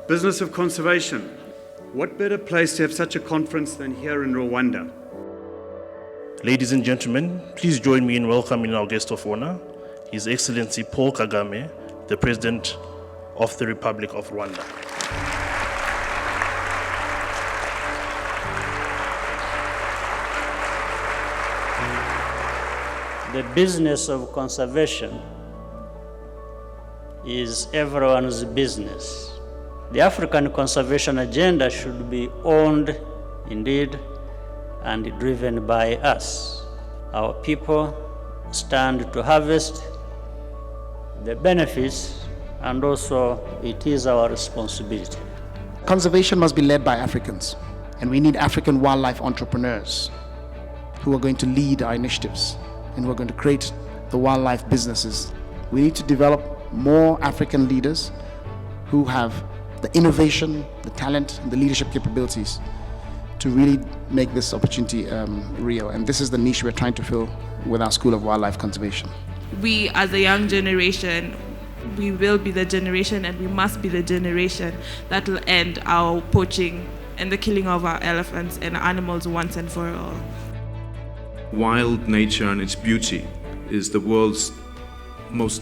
Business of conservation. What better place to have such a conference than here in Rwanda? Ladies and gentlemen, please join me in welcoming our guest of honor, His Excellency Paul Kagame, the President of the Republic of Rwanda. The business of conservation is everyone's business. The African conservation agenda should be owned, indeed, and driven by us. Our people stand to harvest the benefits, and also it is our responsibility. Conservation must be led by Africans, and we need African wildlife entrepreneurs who are going to lead our initiatives and who are going to create the wildlife businesses. We need to develop more African leaders who have the innovation, the talent, and the leadership capabilities to really make this opportunity real. And this is the niche we're trying to fill with our School of Wildlife Conservation. We, as a young generation, we will be the generation, and we must be the generation that will end our poaching and the killing of our elephants and animals once and for all. Wild nature and its beauty is the world's most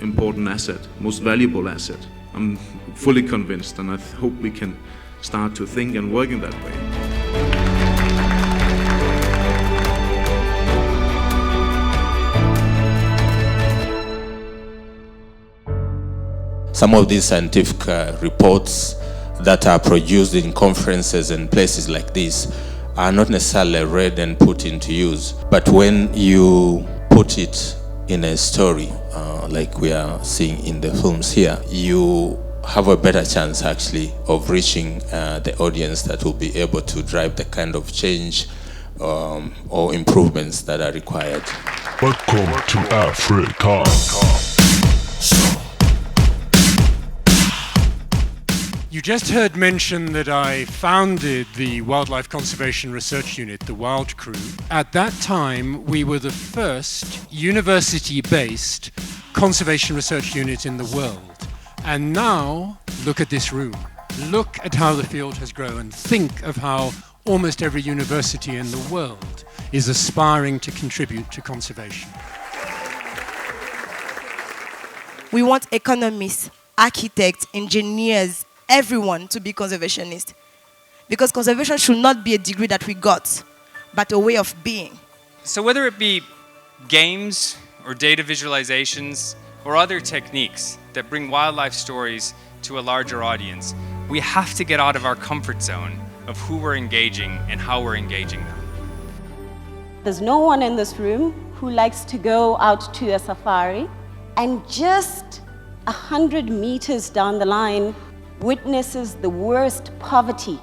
important asset, most valuable asset. I'm fully convinced, and I hope we can start to think and work in that way. Some of these scientific reports that are produced in conferences and places like this are not necessarily read and put into use. But when you put it in a story, like we are seeing in the films here, you have a better chance actually of reaching the audience that will be able to drive the kind of change or improvements that are required. Welcome to Africa. You just heard mention that I founded the Wildlife Conservation Research Unit, the Wild Crew. At that time, we were the first university-based conservation research unit in the world. And now, look at this room. Look at how the field has grown. Think of how almost every university in the world is aspiring to contribute to conservation. We want economists, architects, engineers, everyone to be conservationist. Because conservation should not be a degree that we got, but a way of being. So whether it be games or data visualizations or other techniques that bring wildlife stories to a larger audience, we have to get out of our comfort zone of who we're engaging and how we're engaging them. There's no one in this room who likes to go out to a safari and just 100 meters down the line witnesses the worst poverty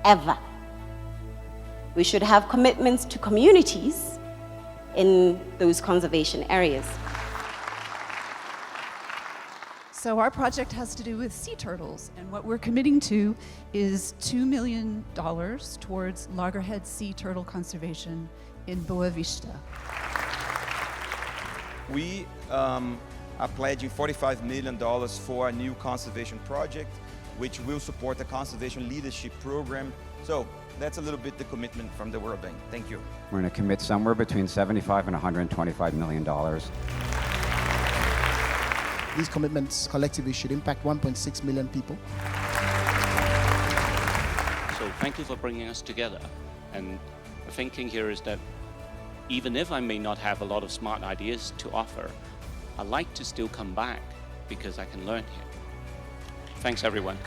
ever. We should have commitments to communities in those conservation areas. So our project has to do with sea turtles, and what we're committing to is $2 million towards loggerhead sea turtle conservation in Boa Vista. We are pledging $45 million for a new conservation project, which will support the conservation leadership program. So that's a little bit the commitment from the World Bank. Thank you. We're going to commit somewhere between $75 and $125 million. These commitments collectively should impact 1.6 million people. So thank you for bringing us together. And the thinking here is that even if I may not have a lot of smart ideas to offer, I like to still come back because I can learn here. Thanks, everyone.